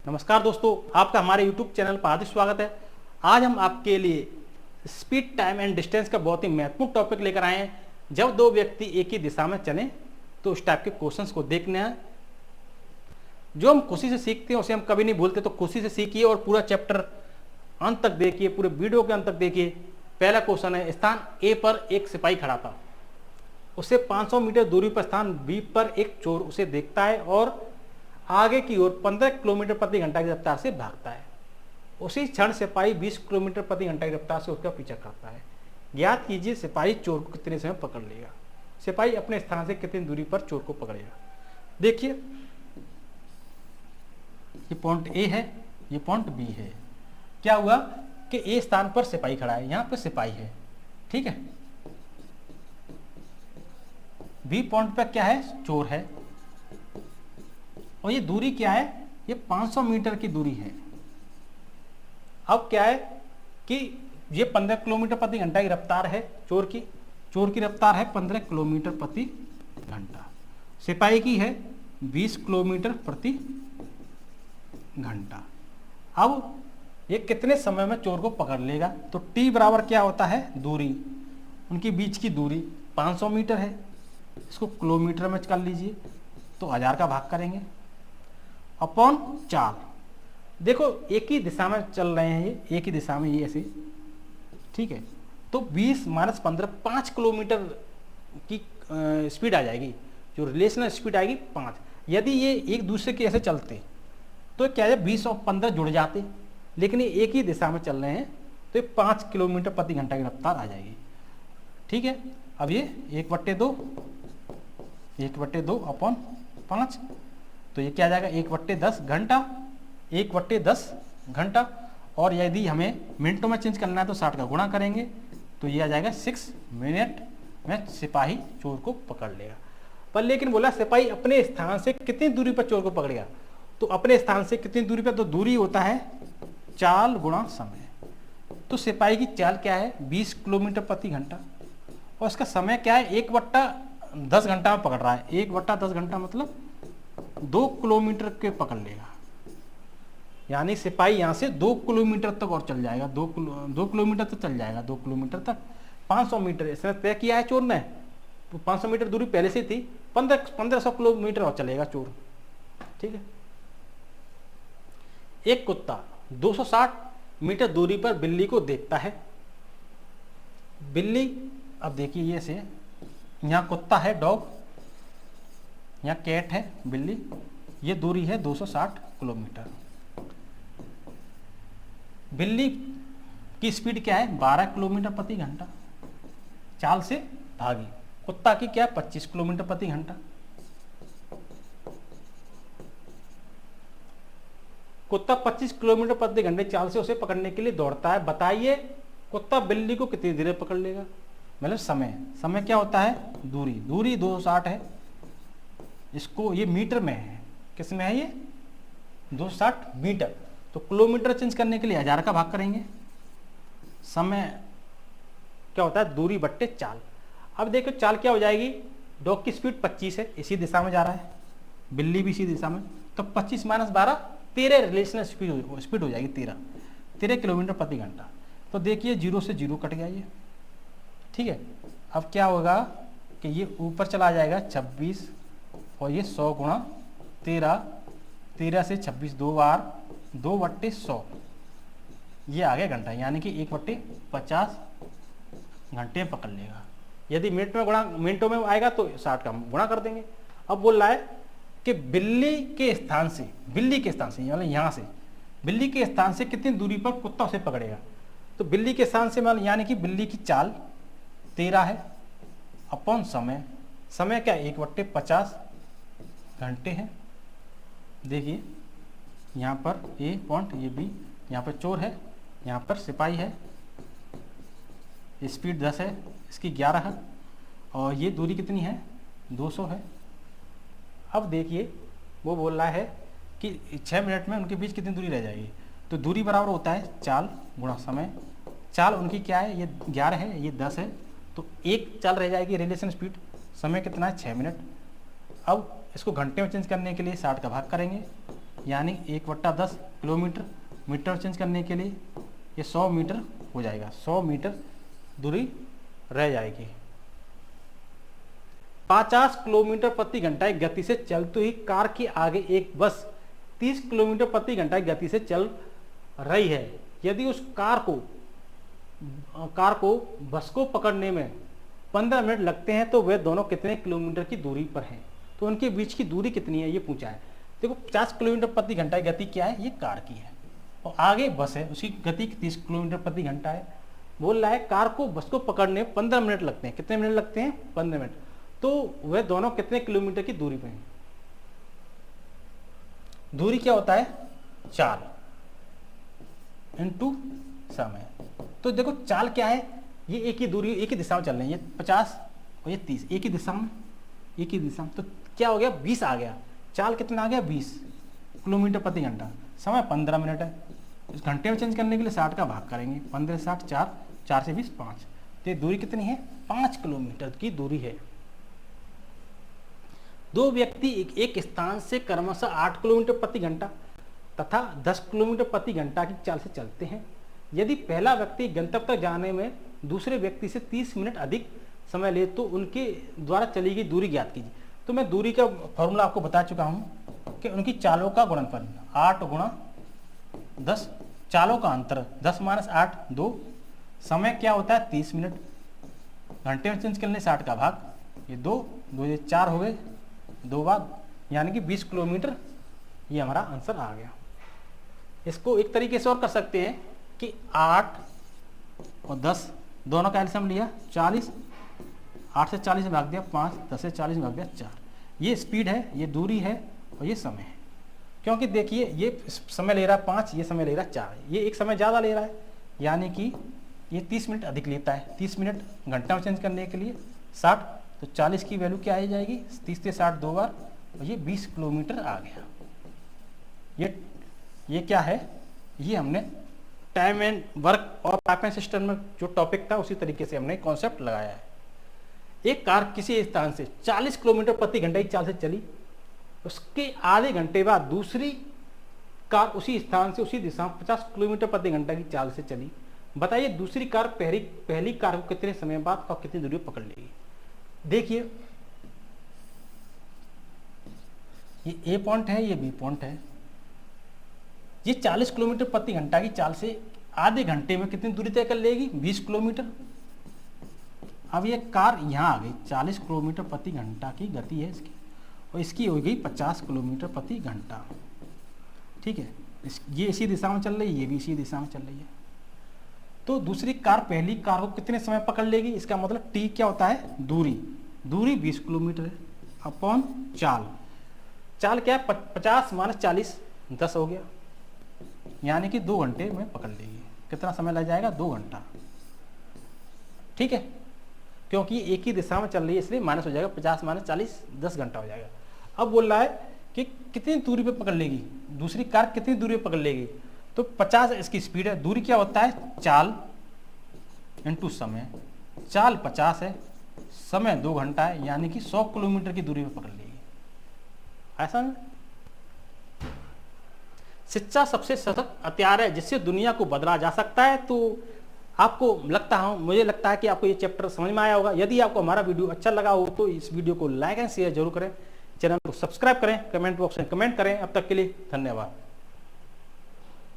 नमस्कार दोस्तों, आपका हमारे YouTube चैनल पर हार्दिक स्वागत है। आज हम आपके लिए स्पीड, टाइम एंड डिस्टेंस का बहुत ही महत्वपूर्ण टॉपिक लेकर आए हैं। जब दो व्यक्ति एक ही दिशा में चलें तो उस टाइप के क्वेश्चंस को देखने हैं। जो हम खुशी से सीखते हैं उसे हम कभी नहीं भूलते, तो खुशी से सीखिए और पूरा चैप्टर अंत तक देखिए, पूरे वीडियो के अंत तक देखिए। पहला क्वेश्चन है, स्थान ए पर एक सिपाही खड़ा था, उसे 500 मीटर दूरी पर स्थान बी पर एक चोर उसे देखता है और आगे की ओर 15 किलोमीटर प्रति घंटा की रफ्तार से भागता है। उसी क्षण सिपाही 20 किलोमीटर प्रति घंटा की रफ्तार से उसका पीछा करता है। ज्ञात कीजिए सिपाही चोर को कितने समय पकड़ लेगा। सिपाही अपने स्थान से कितनी दूरी पर चोर को पकड़ेगा। देखिए, ये पॉइंट ए है, ये पॉइंट बी है। क्या हुआ कि ए स्थान पर सिपाही खड़ा है, यहां पर सिपाही है, ठीक है। बी पॉइंट पर क्या है, चोर है। और ये दूरी क्या है, ये 500 मीटर की दूरी है। अब क्या है कि ये 15 किलोमीटर प्रति घंटा की रफ्तार है चोर की रफ्तार है 15 किलोमीटर प्रति घंटा। सिपाही की है 20 किलोमीटर प्रति घंटा। अब ये कितने समय में चोर को पकड़ लेगा, तो टी बराबर क्या होता है, दूरी, उनके बीच की दूरी 500 मीटर है। इसको किलोमीटर में कर लीजिए तो 1000 का भाग करेंगे अपॉन 4। देखो एक ही दिशा में चल रहे हैं, ये एक ही दिशा में, ये ऐसे, ठीक है। तो 20 माइनस 15 5 किलोमीटर की स्पीड आ जाएगी, जो रिलेशनल स्पीड आएगी 5। यदि ये एक दूसरे के ऐसे चलते तो क्या है, 20 और 15 जुड़ जाते, लेकिन ये एक ही दिशा में चल रहे हैं तो ये 5 किलोमीटर प्रति घंटा की रफ्तार आ जाएगी, ठीक है। अब ये 1/2 अपॉन 5, तो ये क्या आ जाएगा, 1/10 घंटा, 1/10 घंटा। और यदि हमें मिनटों में चेंज करना है तो 60 का गुणा करेंगे तो ये आ जाएगा 6 मिनट में सिपाही चोर को पकड़ लेगा। पर लेकिन बोला सिपाही अपने स्थान से कितनी दूरी पर चोर को पकड़ेगा, तो अपने स्थान से कितनी दूरी पर, तो दूरी होता है चाल गुणा समय। तो सिपाही की चाल क्या है, 20 किलोमीटर प्रति घंटा, और इसका समय क्या है, 1/10 घंटा में पकड़ रहा है। 1/10 घंटा मतलब 2 किलोमीटर के पकड़ लेगा, यानी सिपाही यहां से 2 किलोमीटर तक और चल जाएगा, 2 किलोमीटर तक चल जाएगा, 2 किलोमीटर तक। 500 मीटर इसने तय किया है चोर ने, तो 500 मीटर दूरी पहले से थी, 1500 किलोमीटर और चलेगा चोर, ठीक है। एक कुत्ता 260 मीटर दूरी पर बिल्ली को देखता है। बिल्ली, अब देखिए ये से, यहाँ कुत्ता है डॉग, यहाँ कैट है बिल्ली, ये दूरी है 260 किलोमीटर। बिल्ली की स्पीड क्या है, 12 किलोमीटर प्रति घंटा, चाल से भागी। कुत्ता की क्या है, 25 किलोमीटर प्रति घंटा। कुत्ता 25 किलोमीटर प्रति घंटे चाल से उसे पकड़ने के लिए दौड़ता है। बताइए कुत्ता बिल्ली को कितनी देर पकड़ लेगा, मतलब समय क्या होता है, दूरी 260 है। इसको ये मीटर में है, किस में है, ये 260 मीटर। तो किलोमीटर चेंज करने के लिए 1000 का भाग करेंगे। समय क्या होता है, दूरी बट्टे चाल। अब देखो चाल क्या हो जाएगी, डॉग की स्पीड 25 है, इसी दिशा में जा रहा है, बिल्ली भी इसी दिशा में, तो 25 माइनस 12 13 रिलेशनल स्पीड हो जाएगी, 13 किलोमीटर प्रति घंटा। तो देखिए 0 से 0 कट गया ये, ठीक है। अब क्या होगा कि ये ऊपर चला जाएगा 26, और ये 100 गुणा 13 से 26 दो बार 2/100, ये आ गया घंटा, यानी कि 1/50 घंटे में पकड़ लेगा। यदि मिनटों में आएगा तो 60 का गुणा कर देंगे। अब बोल रहा है कि बिल्ली के स्थान से मतलब यहाँ से बिल्ली के स्थान से कितनी दूरी पर कुत्ता उसे पकड़ेगा। तो बिल्ली के स्थान से मतलब यानी कि बिल्ली की चाल 13 है अपॉन समय क्या, 1/50 घंटे है। देखिए यहाँ पर ए पॉइंट, ये बी, यहाँ पर चोर है, यहाँ पर सिपाही है, स्पीड 10 है, इसकी 11 है, और ये दूरी कितनी है, 200 है। अब देखिए वो बोल रहा है कि 6 मिनट में उनके बीच कितनी दूरी रह जाएगी, तो दूरी बराबर होता है चाल गुणा समय। चाल उनकी क्या है, ये 11 है, ये 10 है, तो एक चाल रह जाएगी रिलेशन स्पीड। समय कितना है, 6 मिनट। अब इसको घंटे में चेंज करने के लिए 60 का भाग करेंगे यानी 1/10 किलोमीटर। मीटर चेंज करने के लिए ये 100 मीटर हो जाएगा, 100 मीटर दूरी रह जाएगी। 50 किलोमीटर प्रति घंटा की गति से चलते हुई कार के आगे एक बस 30 किलोमीटर प्रति घंटा की गति से चल रही है। यदि उस कार को बस को पकड़ने में 15 मिनट लगते हैं तो वे दोनों कितने किलोमीटर की दूरी पर हैं? तो उनके बीच की दूरी कितनी है ये पूछा है। देखो 50 किलोमीटर प्रति घंटा की गति क्या है, ये कार की है, और आगे बस है, उसकी गति 30 किलोमीटर प्रति घंटा है। बोल रहा है कार को बस को पकड़ने 15 मिनट लगते हैं। कितने मिनट लगते हैं? 15 मिनट। तो वह दोनों कितने किलोमीटर की दूरी पर हैं? दूरी क्या होता है? चाल इनटू समय। तो देखो चाल क्या है, ये एक ही दूरी, एक ही दिशा में चल रहे हैं, ये 50 और ये 30, एक ही दिशा में, एक ही दिशा में। तो क्या हो गया? 20 आ गया। चाल कितना आ गया? 20 किलोमीटर प्रति घंटा। समय 15 मिनट है। इस घंटे में चेंज करने के लिए 60 का भाग करेंगे, 15 60 4, 4 से 20 5। तो ये दूरी कितनी है? 5 किलोमीटर की दूरी है। दो व्यक्ति एक स्थान से क्रमशः 8 किलोमीटर प्रति घंटा तथा 10 किलोमीटर प्रति घंटा की चाल से चलते हैं। यदि पहला व्यक्ति गंतव्य तक जाने में दूसरे व्यक्ति से 30 मिनट अधिक समय ले तो उनके द्वारा चली गई दूरी ज्ञात कीजिए। तो मैं दूरी का फॉर्मूला आपको बता चुका हूं कि उनकी चालों का गुणनफल 8 गुणा 10, चालों का अंतर 10 - 8 2, समय क्या होता है? 30 मिनट। घंटे में चेंज करने 60 का भाग, ये 2 2 4 हो गए, 2 भाग, यानी कि 20 किलोमीटर। ये हमारा आंसर आ गया। इसको एक तरीके से और कर सकते हैं कि 8 और 10 दोनों का एलसीएम लिया 40, 8 से 40 में भाग दिया 5, 10 से 40 में भाग दिया 4। ये स्पीड है, ये दूरी है और ये समय है। क्योंकि देखिए ये समय ले रहा है 5, ये समय ले रहा है 4, ये एक समय ज़्यादा ले रहा है, यानी कि ये 30 मिनट अधिक लेता है। 30 मिनट घंटा में चेंज करने के लिए 60, तो 40 की वैल्यू क्या आ जाएगी? 30 से 60 2 बार, और ये 20 किलोमीटर आ गया। ये क्या है? ये हमने टाइम एंड वर्क और पाइपलाइन सिस्टम में जो टॉपिक था उसी तरीके से हमने कॉन्सेप्ट लगाया है। एक कार किसी स्थान से 40 किलोमीटर प्रति घंटे की चाल से चली, उसके आधे घंटे बाद दूसरी कार उसी स्थान से उसी दिशा में 50 किलोमीटर प्रति घंटे की चाल से चली। बताइए दूसरी कार पहली कार को कितने समय बाद और कितनी दूरी पकड़ लेगी? देखिए ये ए पॉइंट है, ये बी पॉइंट है। ये 40 किलोमीटर प्रति घंटा की चाल से आधे घंटे में कितनी दूरी तय कर लेगी? 20 किलोमीटर। अब ये कार यहाँ आ गई, 40 किलोमीटर प्रति घंटा की गति है इसकी, और इसकी हो गई 50 किलोमीटर प्रति घंटा। ठीक है, ये इसी दिशा में चल रही है, ये भी इसी दिशा में चल रही है। तो दूसरी कार पहली कार को कितने समय पकड़ लेगी? इसका मतलब टी क्या होता है? दूरी। दूरी 20 किलोमीटर है अपॉन चाल। चाल क्या है? 50 - 40 10 हो गया, यानी कि 2 घंटे में पकड़ लेगी। कितना समय लग जाएगा? 2 घंटा। ठीक है, क्योंकि एक ही दिशा में चल रही है इसलिए माइनस हो जाएगा, 50 - 40 10 घंटा हो जाएगा। अब बोल रहा है कि कितनी दूरी पे पकड़ लेगी दूसरी कार, कितनी दूरी पे पकड़ लेगी? तो 50 इसकी स्पीड है, दूरी क्या होता है? चाल इंटू समय। चाल 50 है, समय 2 घंटा है, यानी कि 100 किलोमीटर की दूरी पे पकड़ लेगी। ऐसा नहीं? शिक्षा सबसे सशक्त हथियार है जिससे दुनिया को बदला जा सकता है। तो आपको मुझे लगता है कि आपको ये चैप्टर समझ में आया होगा। यदि आपको हमारा वीडियो अच्छा लगा हो तो इस वीडियो को लाइक एंड शेयर जरूर करें, चैनल को सब्सक्राइब करें, कमेंट बॉक्स में कमेंट करें। अब तक के लिए धन्यवाद।